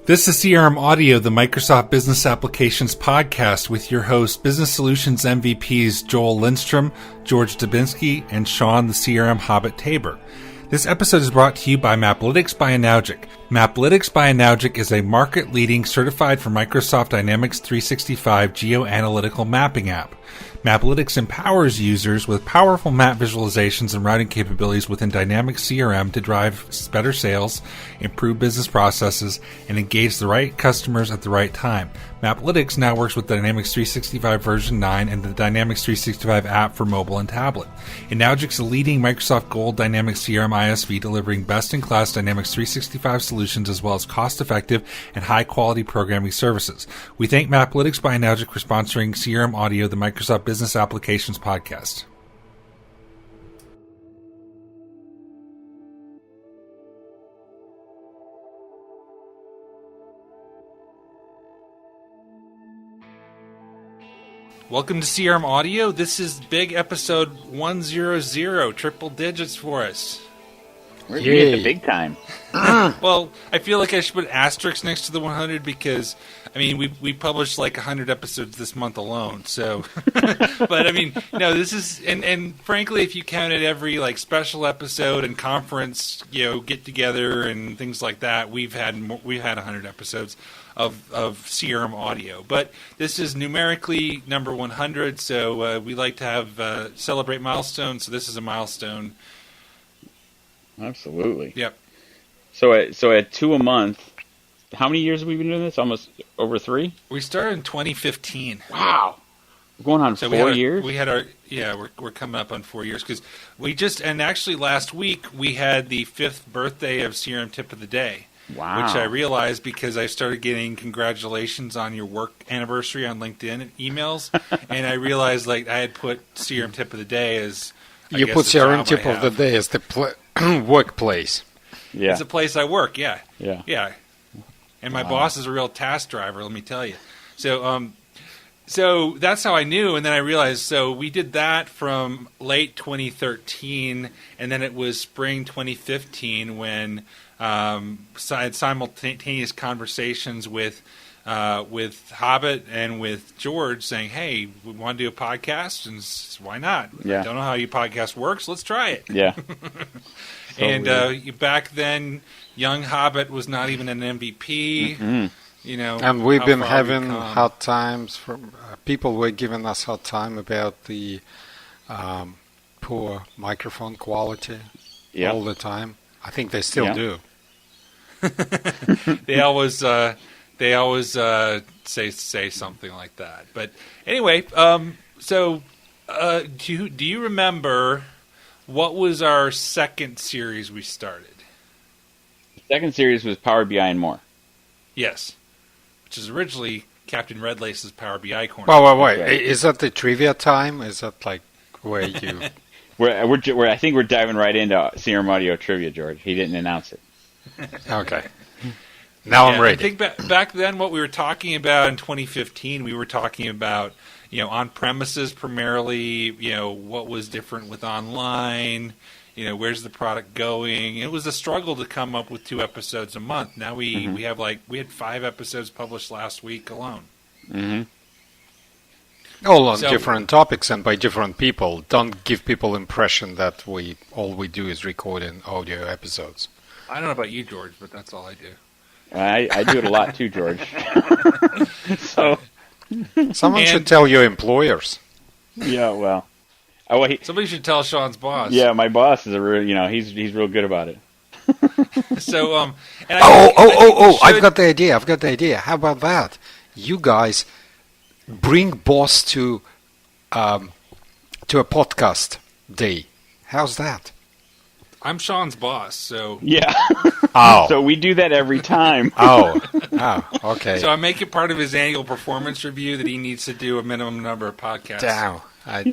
This is CRM Audio, the Microsoft Business Applications podcast with your hosts, Business Solutions MVPs Joel Lindstrom, George Dubinsky, and Sean the CRM Hobbit Tabor. This episode is brought to you by Maplytics by Inogic. Maplytics by Inogic is a market-leading certified for Microsoft Dynamics 365 geoanalytical mapping app. Maplytics empowers users with powerful map visualizations and routing capabilities within Dynamics CRM to drive better sales, improve business processes, and engage the right customers at the right time. Maplytics now works with Dynamics 365 version 9 and the Dynamics 365 app for mobile and tablet. Inogic's a leading Microsoft Gold Dynamics CRM ISV delivering best-in-class Dynamics 365 solutions as well as cost-effective and high-quality programming services. We thank Maplytics by Inogic for sponsoring CRM Audio, the Microsoft Business Applications podcast. Welcome to CRM Audio. This is big episode 100, triple digits for us. We're at the big time. Well, I feel like I should put asterisks next to the 100 because, I mean, we published like 100 episodes this month alone. So, but I mean, no, this is, and frankly, if you counted every like special episode and conference, get together and things like that, we've had 100 episodes of CRM Audio. But this is numerically number 100, so we like to have celebrate milestones. So this is a milestone. Absolutely. Yep. So at 2 a month, how many years have we been doing this? Almost over 3? We started in 2015. Wow. We're going on 4 years? We're coming up on 4 years because and actually last week we had the 5th birthday of CRM Tip of the Day. Wow. Which I realized because I started getting congratulations on your work anniversary on LinkedIn emails, and I realized like I had put CRM Tip of the Day as you put CRM Tip of the Day as the workplace. Yeah, it's a place I work. Yeah. And my boss is a real task driver. Let me tell you. So that's how I knew, and then I realized. So we did that from late 2013, and then it was spring 2015 when I had simultaneous conversations with Hobbit and with George saying, "Hey, we want to do a podcast, and why not? Yeah. I don't know how your podcast works. Let's try it." Yeah. And back then, young Hobbit was not even an MVP. Mm-hmm. And we've been having hard times. People were giving us hard time about the poor microphone quality all the time. I think they still do. They always say something like that. But anyway, do you remember what was our second series we started? The second series was Power BI and More. Yes, which is originally Captain Redlace's Power BI Corner. Wait. Right. Is that the trivia time? Is that like where you... I think we're diving right into CRM Audio trivia, George. He didn't announce it. Okay. Now I'm ready. I think back then what we were talking about in 2015, we were talking about, on-premises primarily, what was different with online, where's the product going. It was a struggle to come up with 2 episodes a month. Now we had 5 episodes published last week alone. Mm-hmm. All on different topics and by different people. Don't give people impression that all we do is record in audio episodes. I don't know about you, George, but that's all I do. I do it a lot too, George. Someone should tell your employers. Yeah, well. Somebody should tell Sean's boss. Yeah, my boss is a real, he's real good about it. So, I've got the idea. How about that? You guys bring boss to a podcast day. How's that? I'm Sean's boss, so... Yeah. Oh. So we do that every time. Oh, okay. So I make it part of his annual performance review that he needs to do a minimum number of podcasts. Damn, I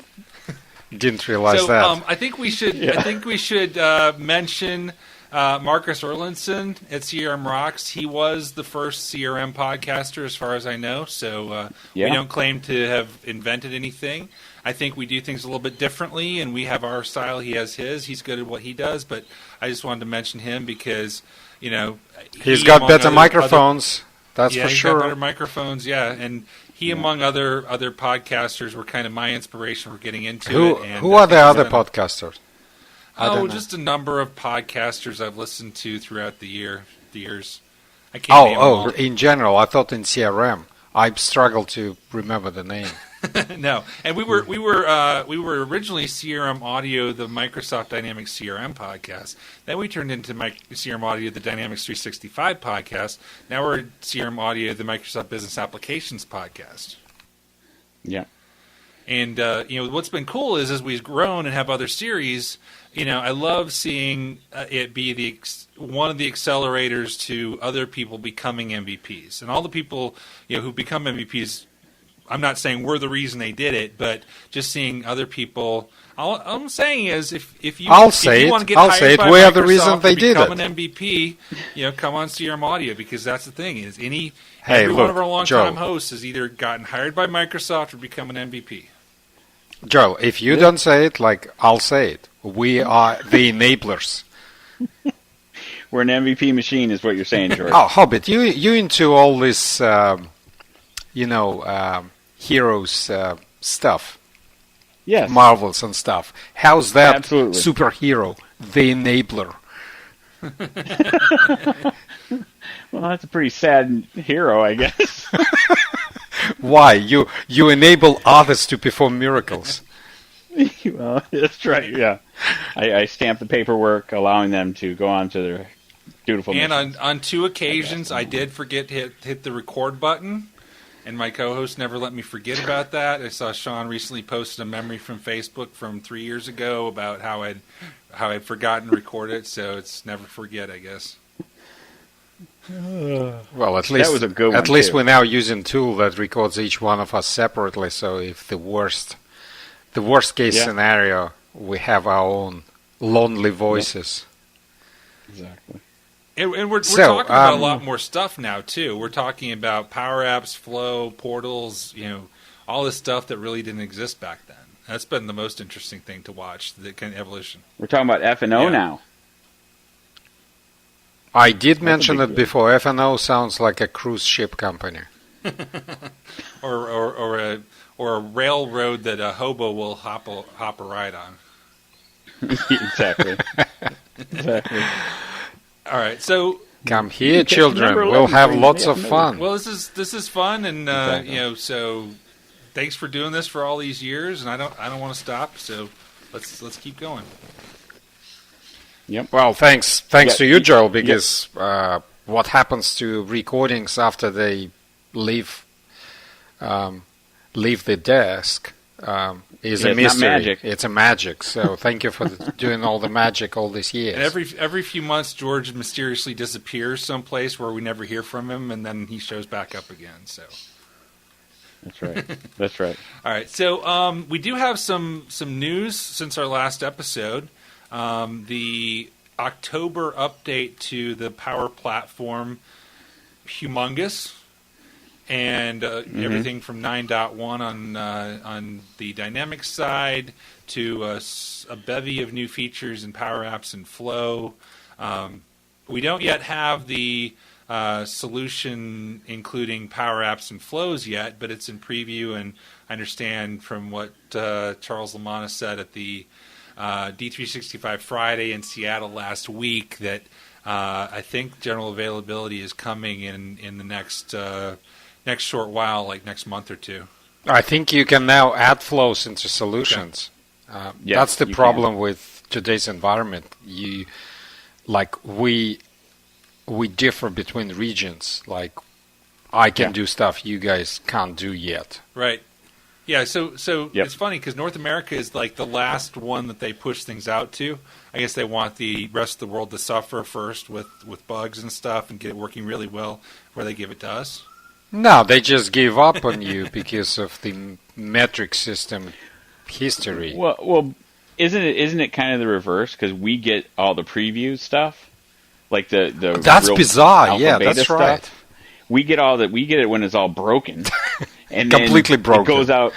didn't realize that. I think we should. I think we should mention Marcus Erlandson at CRM Rocks. He was the first CRM podcaster, as far as I know. So we don't claim to have invented anything. I think we do things a little bit differently, and we have our style. He has his. He's good at what he does. But I just wanted to mention him because, he's got better microphones. That's for sure. He's got better microphones. Yeah, and he, among other podcasters, were kind of my inspiration for getting into it. And who are the other podcasters? Just a number of podcasters I've listened to throughout the years. I can't name them all. In general, I thought in CRM. I struggle to remember the name. No, and we were originally CRM Audio, the Microsoft Dynamics CRM podcast. Then we turned into CRM Audio, the Dynamics 365 podcast. Now we're CRM Audio, the Microsoft Business Applications podcast. Yeah. And what's been cool is as we've grown and have other series, I love seeing it be one of the accelerators to other people becoming MVPs. And all the people who become MVPs, I'm not saying we're the reason they did it, but just seeing other people. All I'm saying is if you want to get hired by we are the Microsoft reason they did it. Become an MVP, come on CRM Audio, because that's the thing is every one of our long-time hosts has either gotten hired by Microsoft or become an MVP. Joe, if you don't say it, I'll say it. We are the enablers. We're an MVP machine, is what you're saying, George. Hobbit, you into all this, heroes stuff? Yes. Marvels and stuff. How's that Absolutely. Superhero, the enabler? Well, that's a pretty sad hero, I guess. Why? You enable others to perform miracles. Well, that's right, yeah. I stamp the paperwork allowing them to go on to their dutiful mission. And on 2 occasions, I did forget to hit the record button, and my co-host never let me forget about that. I saw Sean recently posted a memory from Facebook from 3 years ago about how I'd forgotten to record it, so it's never forget, I guess. Well, at least that was a good one. At least we're now using a tool that records each one of us separately. So if the worst case scenario, we have our own lonely voices. Exactly. And we're talking about a lot more stuff now too. We're talking about Power Apps, Flow, portals, all this stuff that really didn't exist back then. That's been the most interesting thing to watch, the kind of evolution. We're talking about F&O now. I did mention it before. F&O sounds like a cruise ship company, or a railroad that a hobo will hop a ride on. Exactly. All right, so come here, children. We'll have lots of fun. Well, this is fun, and so thanks for doing this for all these years, and I don't want to stop. So let's keep going. Yep. Well, thanks to you, Joel, because what happens to recordings after they leave the desk is a mystery. Magic. It's a magic. So thank you for doing all the magic all these years. And every few months, George mysteriously disappears someplace where we never hear from him, and then he shows back up again. So that's right. That's right. All right. So we do have some news since our last episode. The October update to the Power Platform, humongous, and everything from 9.1 on the Dynamics side to a bevy of new features in Power Apps and Flow. We don't yet have the solution including Power Apps and Flows yet, but it's in preview, and I understand from what Charles Lamanna said at the D365 Friday in Seattle last week that I think general availability is coming in the next short while, like next month or two. I think you can now add flows into solutions. Okay. That's the problem with today's environment. We differ between regions. Like I can do stuff you guys can't do yet. Right. Yeah, so it's funny because North America is like the last one that they push things out to. I guess they want the rest of the world to suffer first with bugs and stuff and get it working really well before they give it to us. No, they just gave up on you because of the metric system history. Well, isn't it kind of the reverse? Because we get all the preview stuff, like the That's real bizarre. alpha, Yeah, beta that's stuff. right. We get it when it's all broken, and Completely then broken. It goes out.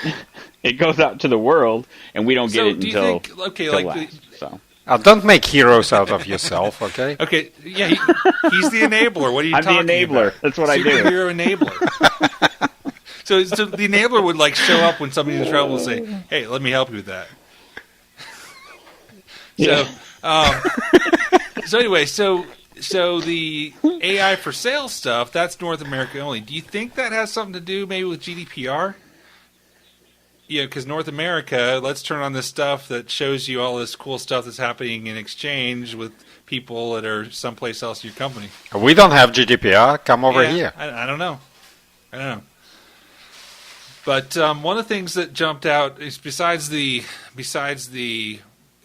It goes out to the world, and we don't get it until last. So. Don't make heroes out of yourself, okay? Okay, yeah, he's the enabler. What are you talking about? I'm the enabler. That's what I do. Superhero enabler. So the enabler would like show up when somebody's in trouble and say, "Hey, let me help you with that." Yeah. So anyway, so the AI for sales stuff, that's North America only. Do you think that has something to do maybe with GDPR? Yeah, because North America, let's turn on this stuff that shows you all this cool stuff that's happening in exchange with people that are someplace else in your company. We don't have GDPR. Come over here. I don't know. But one of the things that jumped out is besides the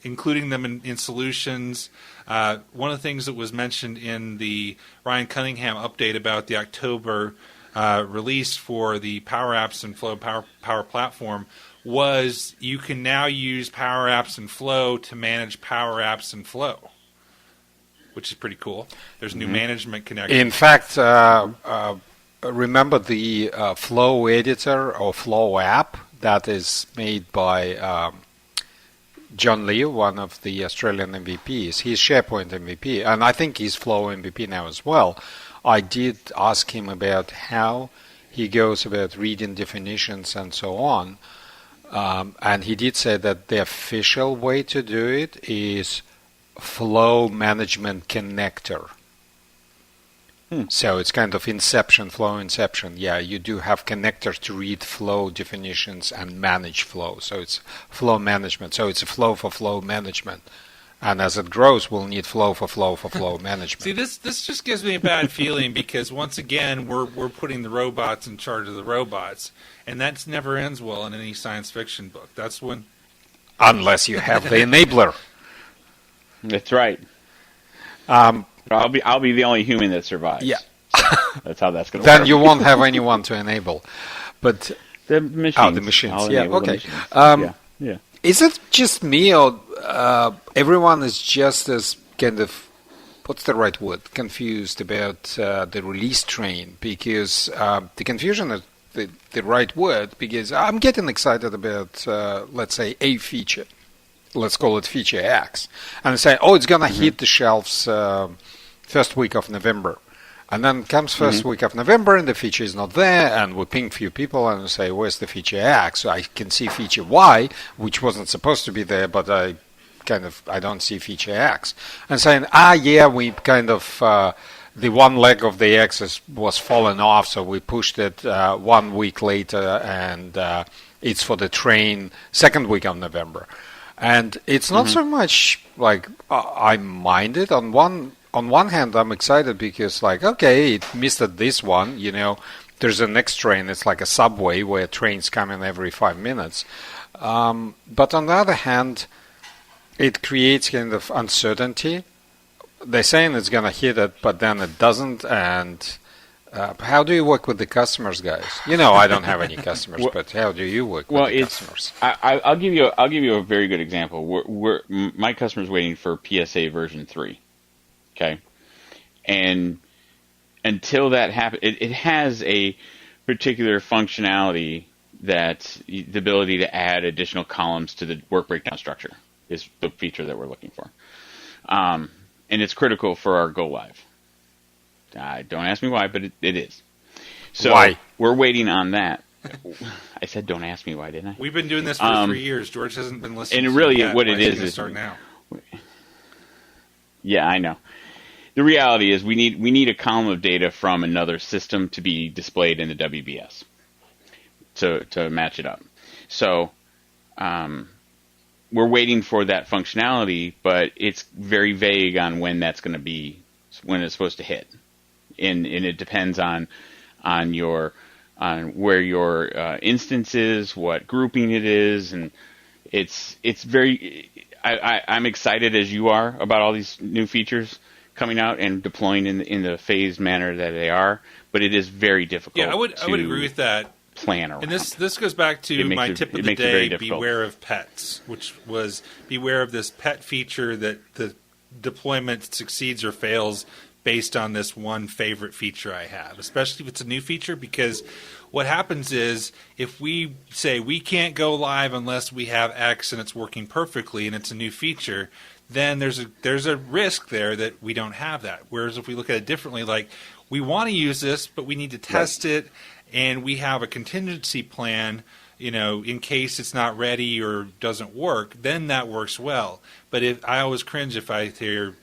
including them in solutions, one of the things that was mentioned in the Ryan Cunningham update about the October release for the Power Apps and Flow Power Platform was you can now use Power Apps and Flow to manage Power Apps and Flow, which is pretty cool. There's new management connection. In fact, remember the Flow editor or Flow app that is made by John Lee, one of the Australian MVPs. He's SharePoint MVP, and I think he's Flow MVP now as well. I did ask him about how he goes about reading definitions and so on, and he did say that the official way to do it is Flow Management Connector. So it's kind of Flow Inception. Yeah, you do have connectors to read flow definitions and manage flow. So it's flow management. So it's a flow for flow management. And as it grows, we'll need flow for flow management. See, this just gives me a bad feeling because once again, we're putting the robots in charge of the robots, and that never ends well in any science fiction book. That's when, unless you have the enabler. That's right. I'll be the only human that survives. Yeah, that's how that's going to work. Then you won't have anyone to enable. But the machines. Oh, the machines. Yeah. Okay. Yeah. Is it just me, or everyone is just as kind of, what's the right word, confused about the release train? Because the confusion is the right word, because I'm getting excited about, let's say, a feature. Let's call it feature X. And I say, it's going to hit the shelves first week of November. And then comes first week of November and the feature is not there, and we ping few people and say, where's the feature X? So I can see feature Y, which wasn't supposed to be there, but I don't see feature X. And saying, we kind of, the one leg of the X was fallen off, so we pushed it 1 week later, and it's for the train second week of November. And it's not so much like I mind it. On one hand, I'm excited because, it missed this one. There's a next train. It's like a subway where trains come in every 5 minutes. But on the other hand, it creates kind of uncertainty. They're saying it's going to hit it, but then it doesn't. And how do you work with the customers, guys? I don't have any customers, but how do you work with the customers? I'll give you a very good example. My customer's waiting for PSA version 3. Okay, and until that happens, it has a particular functionality that the ability to add additional columns to the work breakdown structure is the feature that we're looking for, and it's critical for our go live. Don't ask me why, but it is. So why? We're waiting on that. I said, don't ask me why, didn't I? We've been doing this for 3 years. George hasn't been listening. And really, yet. what it is start now. Yeah, I know. The reality is we need a column of data from another system to be displayed in the WBS to match it up. So we're waiting for that functionality, but it's very vague on when that's going to be, when it's supposed to hit, and it depends on where your instance is, what grouping it is, and it's very. I'm excited as you are about all these new features coming out and deploying in the phased manner that they are, but it is very difficult. Yeah, I would agree with that. Plan around. And this goes back to my tip of the day: beware of pets, which was beware of this pet feature that the deployment succeeds or fails based on this one favorite feature I have, especially if it's a new feature, because what happens is if we say we can't go live unless we have X and it's working perfectly and it's a new feature, then there's a risk there that we don't have that. Whereas if we look at it differently, like we want to use this, but we need to test it, and we have a contingency plan, in case it's not ready or doesn't work, then that works well. But I always cringe if I hear,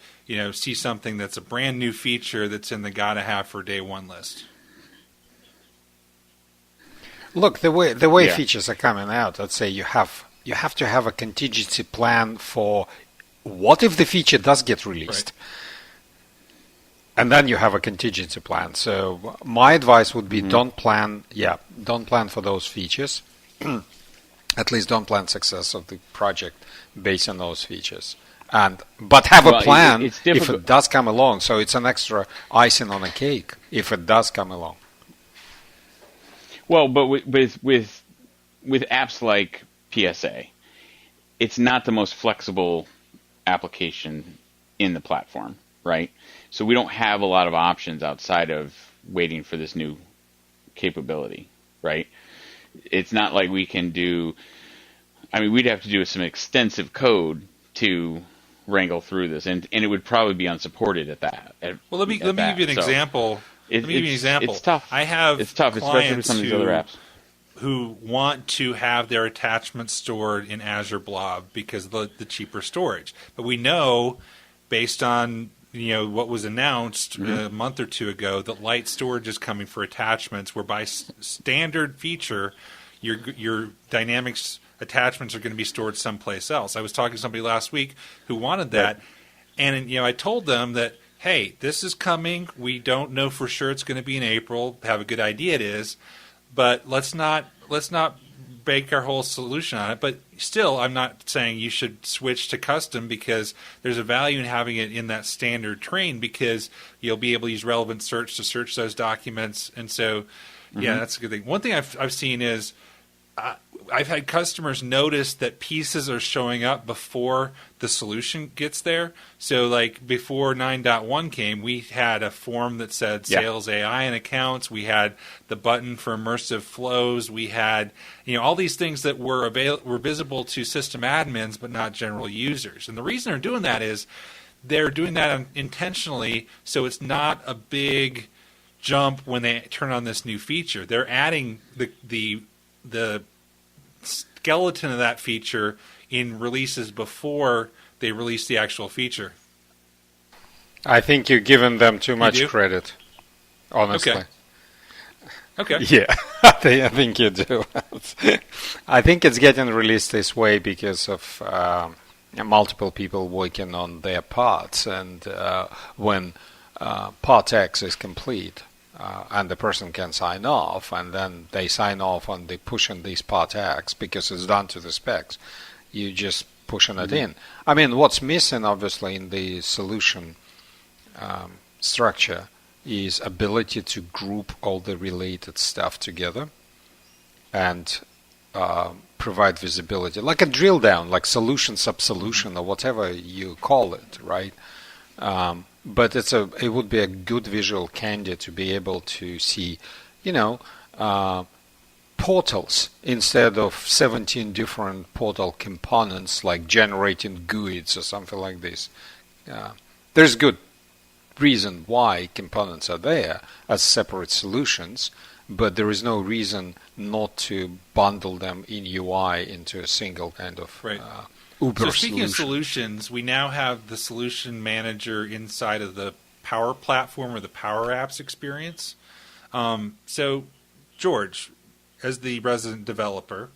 see something that's a brand new feature that's in the gotta have for day one list. Look, the way features are coming out, let's say you have to have a contingency plan for what if the feature does get released. Right. And then you have a contingency plan. So my advice would be don't plan for those features. At least don't plan success of the project based on those features. But have a plan if it does come along. So it's an extra icing on a cake if it does come along. Well, but with apps like PSA, it's not the most flexible application in the platform, right? So we don't have a lot of options outside of waiting for this new capability, right? It's not like we can we'd have to do some extensive code to wrangle through this, and it would probably be unsupported at that. Well, let me give you an example. It's tough. It's tough, especially with some of these other apps who want to have their attachments stored in Azure Blob because of the cheaper storage. But we know, based on what was announced a month or two ago, that light storage is coming for attachments, where by standard feature, your Dynamics attachments are going to be stored someplace else. I was talking to somebody last week who wanted that, and I told them that, hey, this is coming. We don't know for sure it's going to be in April. Have a good idea it is, but let's not bake our whole solution on it. But still, I'm not saying you should switch to custom, because there's a value in having it in that standard train, because you'll be able to use relevant search to search those documents. And so, that's a good thing. One thing I've seen is I've had customers notice that pieces are showing up before the solution gets there. So like before 9.1 came, we had a form that said sales AI and accounts. We had the button for immersive flows. We had all these things that were visible to system admins but not general users. And the reason they're doing that is they're doing that intentionally, so it's not a big jump when they turn on this new feature. They're adding the skeleton of that feature in releases before they release the actual feature. I think you're giving them too much credit, honestly. Okay. Yeah, I think you do. I think it's getting released this way because of multiple people working on their parts, and when part X is complete, and the person can sign off, and then they sign off on the pushing this part X because it's done to the specs. You just pushing it in. I mean, what's missing, obviously, in the solution structure is ability to group all the related stuff together and provide visibility, like a drill down, like solution, sub-solution, or whatever you call it, right? But it would be a good visual candy to be able to see, portals instead of 17 different portal components, like generating GUIDs or something like this. There's good reason why components are there as separate solutions, but there is no reason not to bundle them in UI into a single kind of Uber So speaking solution. of solutions, we now have the solution manager inside of the Power Platform or the Power Apps experience. So, George, as the resident developer,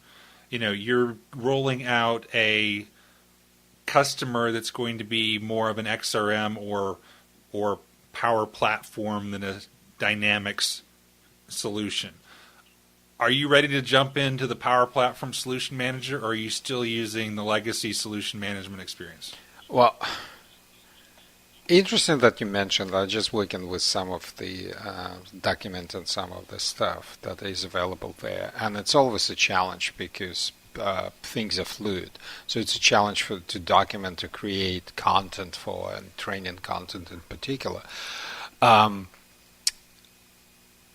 you're rolling out a customer that's going to be more of an XRM or Power Platform than a Dynamics solution. Are you ready to jump into the Power Platform Solution Manager, or are you still using the legacy solution management experience? Well, interesting that you mentioned. I'm just working with some of the documents and some of the stuff that is available there, and it's always a challenge because things are fluid. So it's a challenge to document, to create content for, and training content in particular.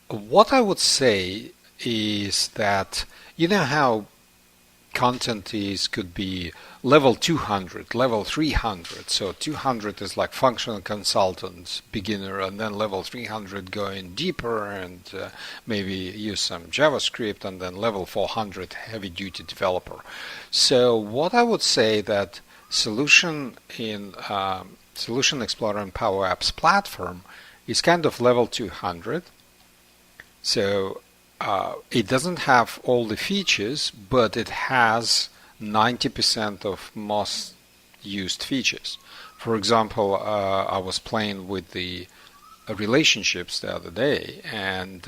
What I would say is that, you know how content could be level 200, level 300. So 200 is like functional consultant, beginner, and then level 300 going deeper and maybe use some JavaScript, and then level 400 heavy duty developer. So what I would say that Solution Explorer and Power Apps platform is kind of level 200. So it doesn't have all the features, but it has 90% of most used features. For example, I was playing with the relationships the other day, and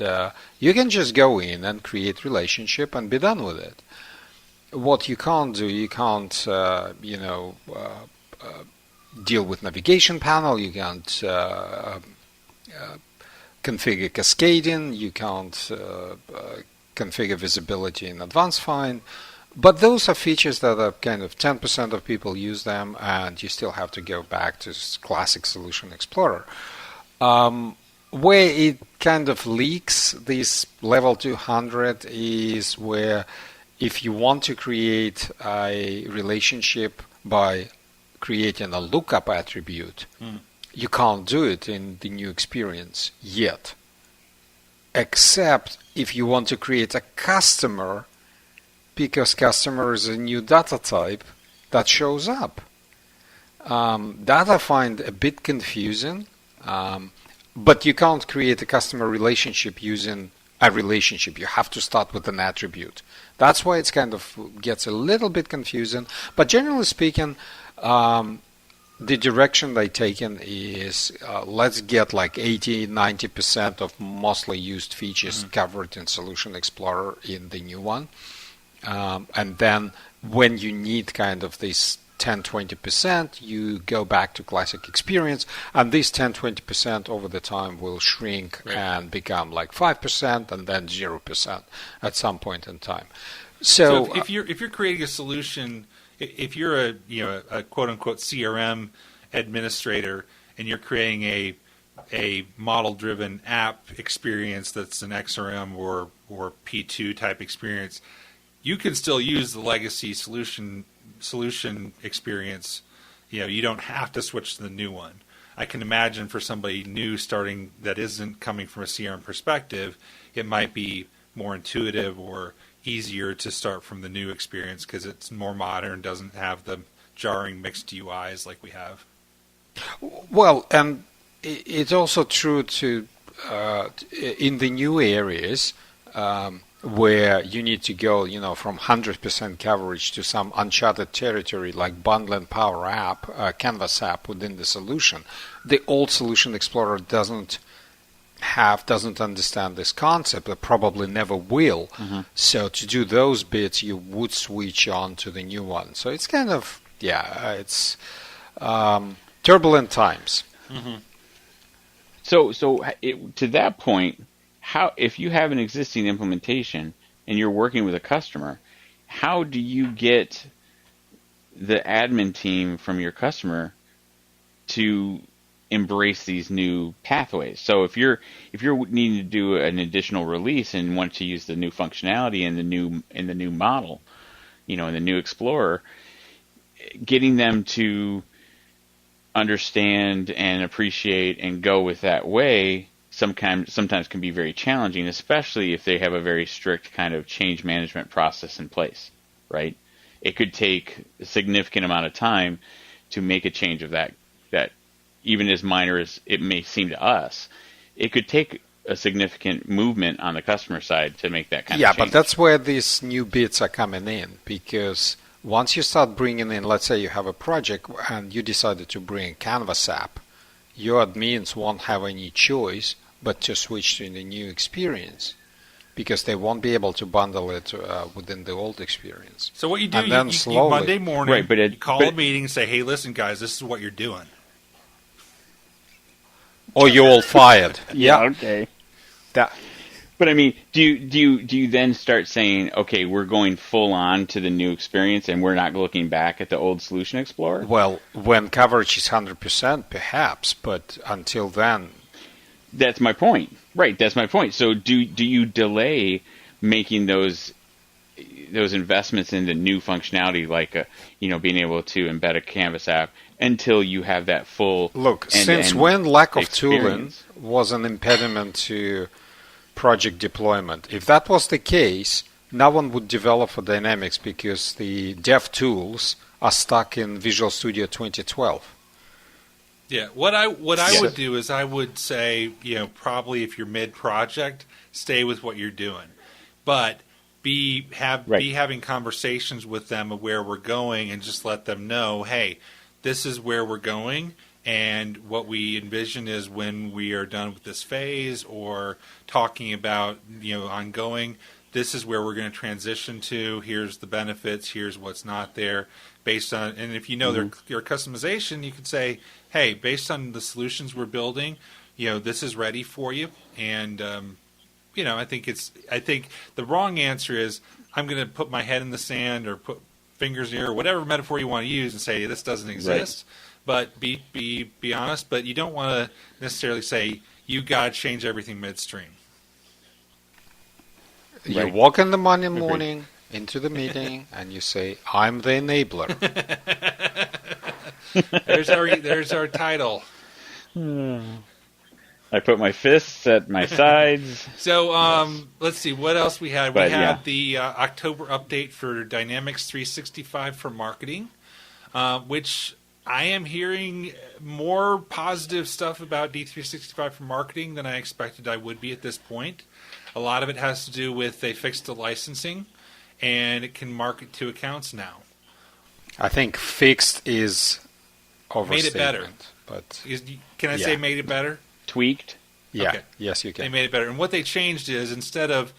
you can just go in and create relationship and be done with it. What you can't do, you can't, deal with navigation panel. You can't configure cascading. You can't configure visibility in Advanced Find. But those are features that are kind of 10% of people use them, and you still have to go back to classic Solution Explorer. Where it kind of leaks, this level 200, is where if you want to create a relationship by creating a lookup attribute, you can't do it in the new experience yet, except if you want to create a customer, because customer is a new data type that shows up. That I find a bit confusing, but you can't create a customer relationship using a relationship. You have to start with an attribute. That's why it's kind of gets a little bit confusing. But generally speaking, the direction they've taken is let's get like 80-90% of mostly used features covered in Solution Explorer in the new one. And then when you need kind of this 10-20%, you go back to classic experience, and this 10-20% over the time will shrink and become like 5% and then 0% at some point in time. So if you're creating a solution, if you're a quote unquote CRM administrator and you're creating a model driven app experience that's an XRM or P2 type experience, you can still use the legacy solution experience. You don't have to switch to the new one. I can imagine for somebody new starting that isn't coming from a CRM perspective, it might be more intuitive or easier to start from the new experience because it's more modern, doesn't have the jarring mixed UIs like we have. Well, and it's also true to in the new areas where you need to go, from 100% coverage to some uncharted territory like bundling Power App, Canvas app within the solution. The old Solution Explorer doesn't understand this concept. It probably never will. So to do those bits, you would switch on to the new one. So it's kind of, it's turbulent times. So to that point, how, if you have an existing implementation and you're working with a customer, how do you get the admin team from your customer to embrace these new pathways? So if you're needing to do an additional release and want to use the new functionality in the new model, in the new Explorer, getting them to understand and appreciate and go with that way sometimes can be very challenging, especially if they have a very strict kind of change management process in place, right? It could take a significant amount of time to make a change of that even as minor as it may seem to us. It could take a significant movement on the customer side to make that kind of change. Yeah, but that's where these new bits are coming in, because once you start bringing in, let's say you have a project and you decided to bring a Canvas app, your admins won't have any choice but to switch to the new experience because they won't be able to bundle it within the old experience. So what you do, and then you Monday morning, you call a meeting and say, hey, listen, guys, this is what you're doing. Or you're all fired. Yeah, okay. But I mean, do you then start saying, okay, we're going full on to the new experience, and we're not looking back at the old Solution Explorer? Well, when coverage is 100%, perhaps, but until then, that's my point. Right, that's my point. So do you delay making those investments into new functionality, like being able to embed a Canvas app, until you have that full look? Since when lack of tooling was an impediment to project deployment? If that was the case, no one would develop for Dynamics because the dev tools are stuck in Visual Studio 2012. Yeah, what I would do is I would say, probably if you're mid-project, stay with what you're doing, but be having conversations with them of where we're going, and just let them know, hey, this is where we're going, and what we envision is when we are done with this phase or talking about ongoing, this is where we're going to transition to. Here's the benefits. Here's what's not there. Based on, and if their customization, you could say, hey, based on the solutions we're building, this is ready for you. And I think the wrong answer is I'm going to put my head in the sand or put fingers in the air or whatever metaphor you want to use and say this doesn't exist. Right. But be honest. But you don't want to necessarily say you got to change everything midstream. You walk in the Monday morning into the meeting and you say, "I'm the enabler." There's our title. I put my fists at my sides. So let's see what else we had. We had the October update for Dynamics 365 for marketing, which I am hearing more positive stuff about D365 for marketing than I expected I would be at this point. A lot of it has to do with they fixed the licensing, and it can market to accounts now. I think fixed is overstatement. Made it better. But can I say made it better? Tweaked. Yeah. Okay. Yes, you can. They made it better, and what they changed is instead of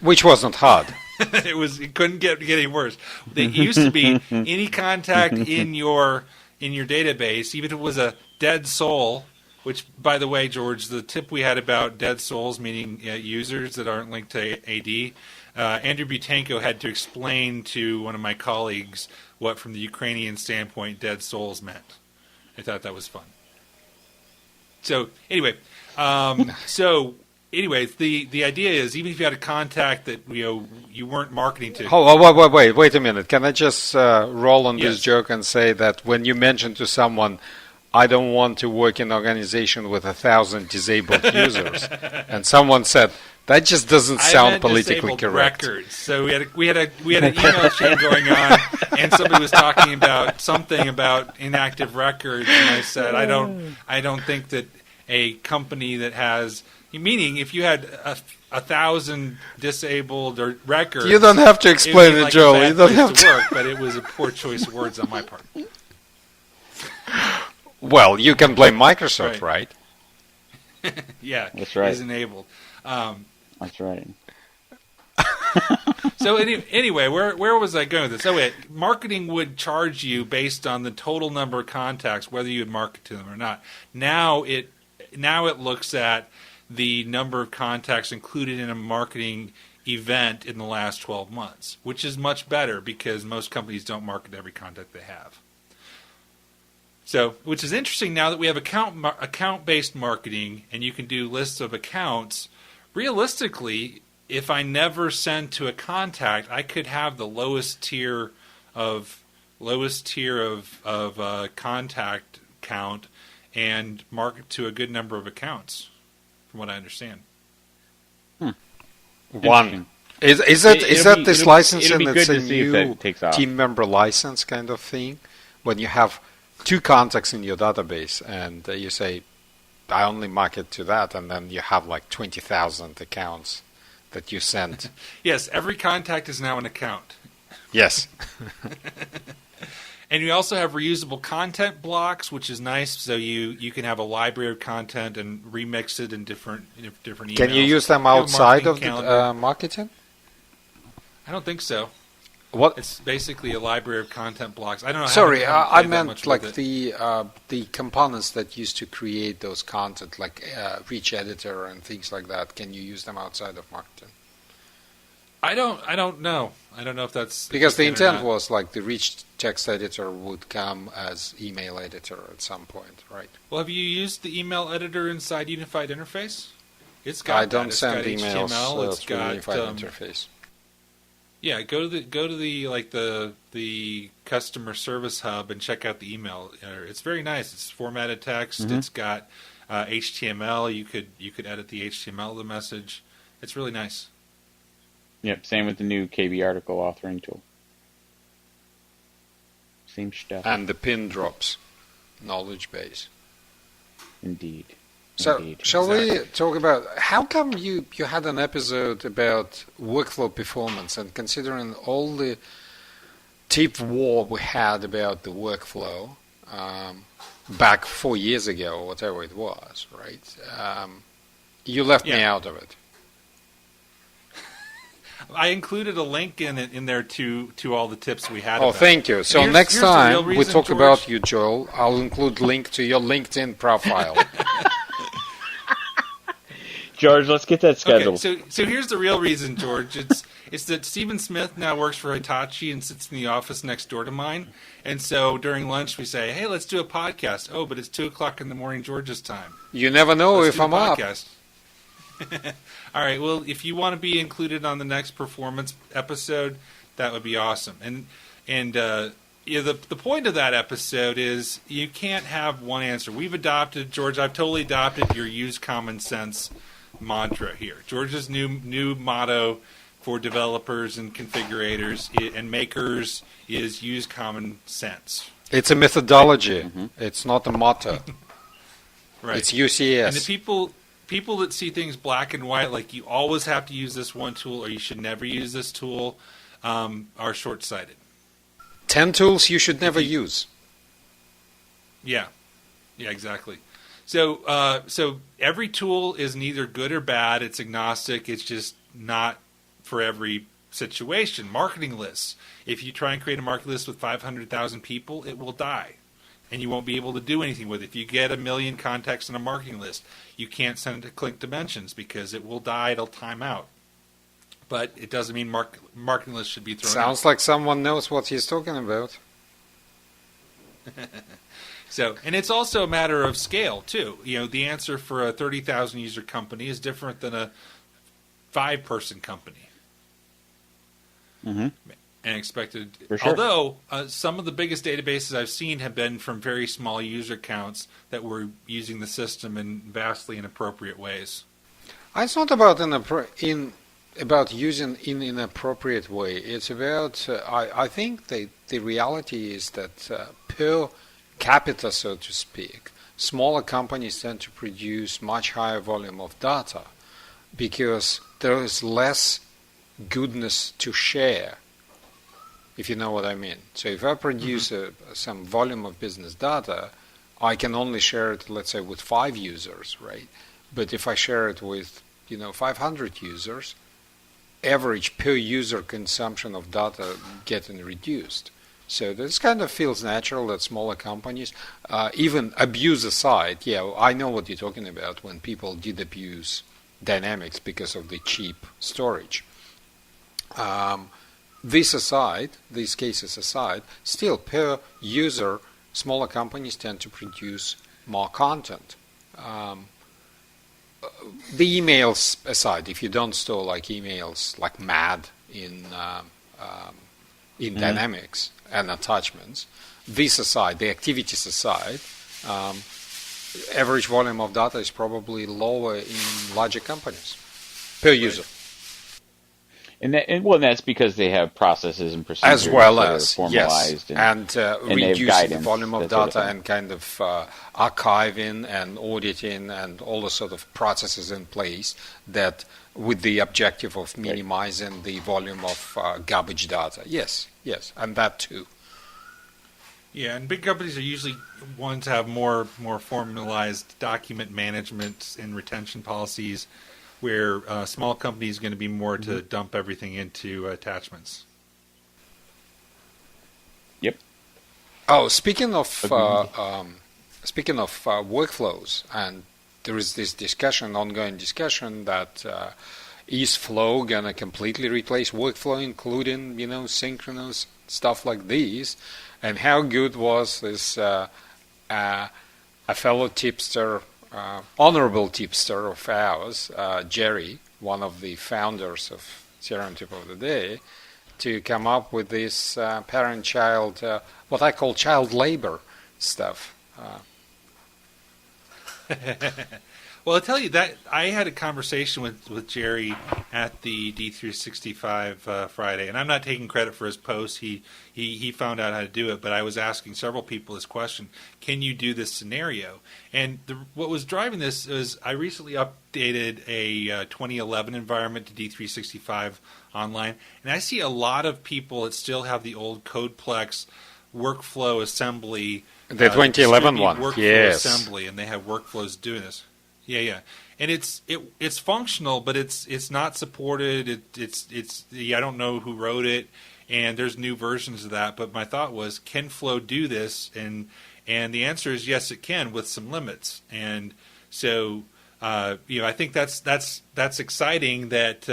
which wasn't hard. it couldn't get any worse. It used to be any contact in your database, even if it was a dead soul. Which, by the way, George, the tip we had about dead souls, meaning users that aren't linked to AD, Andrew Butenko had to explain to one of my colleagues what, from the Ukrainian standpoint, dead souls meant. I thought that was fun. So anyway, the idea is even if you had a contact that you weren't marketing to. Oh, wait a minute. Can I just roll on this joke and say that when you mention to someone, I don't want to work in an organization with 1,000 disabled users, and someone said that just doesn't sound politically correct. Records. So we had an email chain going on, and somebody was talking about something about inactive records, and I said I don't think that a company that has, meaning if you had 1,000 disabled or records, you don't have to explain it, Joel. You don't have to work, but it was a poor choice of words on my part. Well, you can blame Microsoft, right? Yeah, that's right. It's enabled. That's right. So anyway, where was I going with this? Oh, marketing would charge you based on the total number of contacts, whether you would market to them or not. Now it looks at the number of contacts included in a marketing event in the last 12 months, which is much better because most companies don't market every contact they have. So, which is interesting now that we have account-based marketing and you can do lists of accounts. Realistically, if I never send to a contact, I could have the lowest tier of contact count and market to a good number of accounts, from what I understand. One. Is that this licensing that's a new team member license kind of thing? When you have 2 contacts in your database and you say, I only market to that, and then you have like 20,000 accounts that you send. Yes, every contact is now an account. Yes. And you also have reusable content blocks, which is nice. So you can have a library of content and remix it in different emails. Can you use them outside of the marketing? I don't think so. What? It's basically a library of content blocks. I don't know. Sorry, I that meant much like with it. the components that used to create those content, like Reach Editor and things like that. Can you use them outside of marketing? I don't know. I don't know if that's Because the intent not. was like the Reach text editor would come as email editor at some point, right? Well, have you used the email editor inside Unified Interface? It's got. I don't It's send got emails HTML. It's through got Unified Interface. Yeah, go to the like the customer service hub and check out the email. It's very nice. It's formatted text. Mm-hmm. It's got HTML. You could edit the HTML of the message. It's really nice. Yep, same with the new KB article authoring tool. Same stuff. And the pin drops, knowledge base. Indeed. So, Indeed. shall we talk about how come you had an episode about workflow performance, and considering all the tip war we had about the workflow back 4 years ago, or whatever it was, right? You left me out of it. I included a link in there to all the tips we had. Oh, about. thank you. So next time we talk about you, Joel, I'll include link to your LinkedIn profile. George, let's get that scheduled. Okay, so here's the real reason, George. It's that Stephen Smith now works for Hitachi and sits in the office next door to mine. And so during lunch we say, "Hey, let's do a podcast." Oh, but it's 2:00 in the morning, George's time. You never know if I'm up. All right. Well, if you want to be included on the next performance episode, that would be awesome. And the point of that episode is you can't have one answer. We've adopted, George. I've totally adopted your use common sense mantra here. George's new motto for developers and configurators and makers is use common sense. It's a methodology. Mm-hmm. It's not a motto. Right. It's UCS. And the people that see things black and white, like you always have to use this one tool or you should never use this tool, are short-sighted. 10 tools you should never use. Yeah, exactly. So every tool is neither good or bad. It's agnostic. It's just not for every situation. Marketing lists. If you try and create a marketing list with 500,000 people, it will die. And you won't be able to do anything with it. If you get 1 million contacts in a marketing list, you can't send it to Click Dimensions because it will die. It'll time out. But it doesn't mean marketing lists should be thrown out. Sounds like someone knows what he's talking about. So, and it's also a matter of scale too. You know, the answer for a 30,000 user company is different than a 5-person company. Mm-hmm. And expected. For sure. Although some of the biggest databases I've seen have been from very small user counts that were using the system in vastly inappropriate ways. It's not about about using in an inappropriate way. It's about I think the reality is that per capita, so to speak, smaller companies tend to produce much higher volume of data because there is less goodness to share, if you know what I mean. So if I produce some volume of business data, I can only share it, let's say, with 5 users, right? But if I share it with 500 users, average per user consumption of data getting reduced. So this kind of feels natural that smaller companies, even abuse aside, I know what you're talking about when people did abuse Dynamics because of the cheap storage. These cases aside, still per user, smaller companies tend to produce more content. The emails aside, if you don't store like emails like mad in Dynamics and attachments, this aside, the activities aside, average volume of data is probably lower in larger companies per user. And that's because they have processes and procedures as well that as are formalized and reducing the volume of data and kind of archiving and auditing and all the sort of processes in place that with the objective of minimizing the volume of garbage data. Yes, and that too. Yeah, and big companies are usually ones to have more formalized document management and retention policies, where small companies going to be more to dump everything into attachments. Oh, speaking of workflows, and there is this ongoing discussion that is Flow gonna completely replace workflow, including synchronous stuff like these, and how good was this a fellow tipster, honorable tipster of ours, Jerry, one of the founders of CRM Tip of the Day, to come up with this parent-child, what I call child labor stuff. Well, I'll tell you that I had a conversation with Jerry at the D365 Friday, and I'm not taking credit for his post. He found out how to do it, but I was asking several people this question: can you do this scenario? And what was driving this is I recently updated a 2011 environment to D365 Online, and I see a lot of people that still have the old Codeplex workflow assembly. The 2011 one, workflow yes. assembly, and they have workflows doing this. Yeah, and it's functional, but it's not supported. I don't know who wrote it, and there's new versions of that. But my thought was, can Flow do this? And the answer is yes, it can, with some limits. And so I think that's exciting that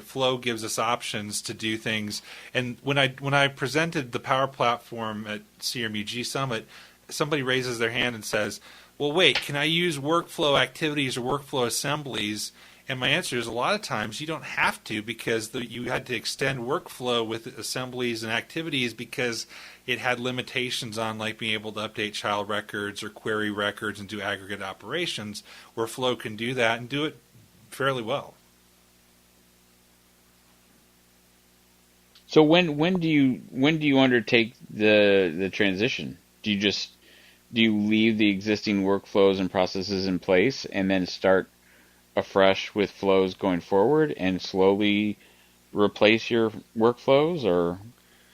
Flow gives us options to do things. And when I presented the Power Platform at CRMUG Summit, somebody raises their hand and says, well, wait, can I use workflow activities or workflow assemblies? And my answer is a lot of times you don't have to, because you had to extend workflow with assemblies and activities because it had limitations on like being able to update child records or query records and do aggregate operations, where Flow can do that and do it fairly well. So when do you undertake the transition? Do you leave the existing workflows and processes in place and then start afresh with flows going forward and slowly replace your workflows, or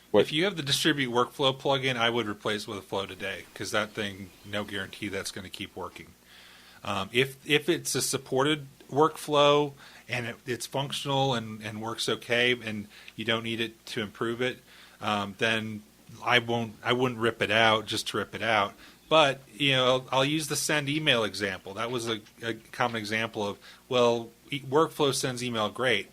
what? If you have the distribute workflow plugin, I would replace with a Flow today, because that thing, no guarantee that's going to keep working. If it's a supported workflow and it's functional and works okay, and you don't need it to improve it, then I wouldn't rip it out just to rip it out. But I'll use the send email example. That was a common example of, well, workflow sends email great.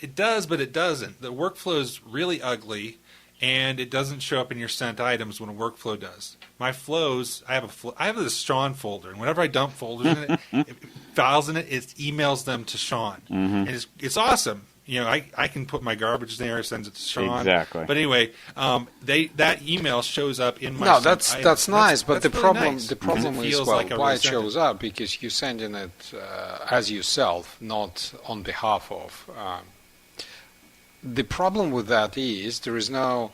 It does, but it doesn't. The workflow is really ugly, and it doesn't show up in your sent items when a workflow does. My flows, I have this Sean folder, and whenever I dump folders in it, files in it, it emails them to Sean, and it's awesome. I can put my garbage there, sends it to Sean. Exactly. But anyway, that email shows up in my. No, that's nice. But the really problem nice, the problem is like why it shows up, because you're sending it as yourself, not on behalf of. The problem with that is there is no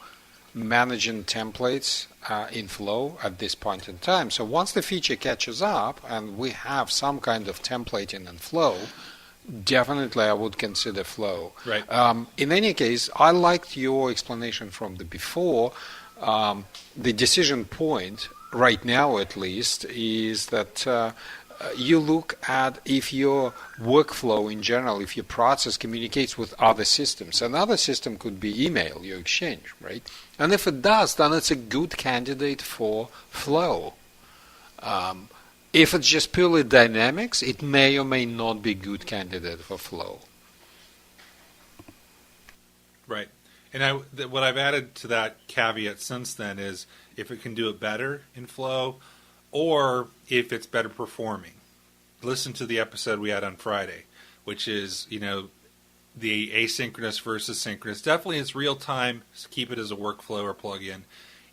managing templates in Flow at this point in time. So once the feature catches up and we have some kind of templating in Flow, definitely I would consider Flow. Right. In any case, I liked your explanation from the before. The decision point, right now at least, is that you look at if your workflow in general, if your process communicates with other systems. Another system could be email, your Exchange, right? And if it does, then it's a good candidate for Flow. If it's just purely dynamics, it may or may not be a good candidate for Flow. Right. And what I've added to that caveat since then is if it can do it better in Flow, or if it's better performing. Listen to the episode we had on Friday, which is, the asynchronous versus synchronous. Definitely it's real time, keep it as a workflow or plugin.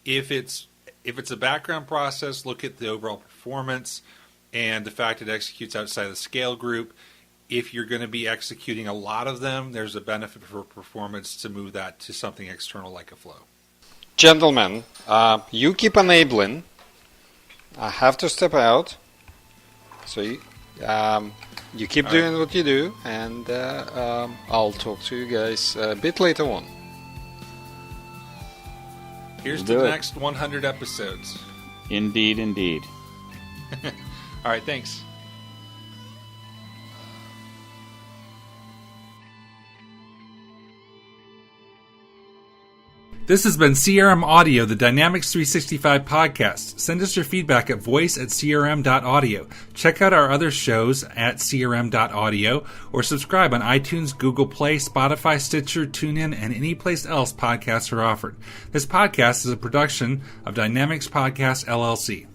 If it's a background process, look at the overall performance and the fact it executes outside of the scale group. If you're going to be executing a lot of them, there's a benefit for performance to move that to something external like a Flow. Gentlemen, you keep enabling. I have to step out. So you keep doing what you do, and I'll talk to you guys a bit later on. Here's to the next 100 episodes. Indeed, indeed. All right, thanks. This has been CRM Audio, the Dynamics 365 podcast. Send us your feedback at voice@crm.audio. Check out our other shows at crm.audio or subscribe on iTunes, Google Play, Spotify, Stitcher, TuneIn, and any place else podcasts are offered. This podcast is a production of Dynamics Podcast LLC.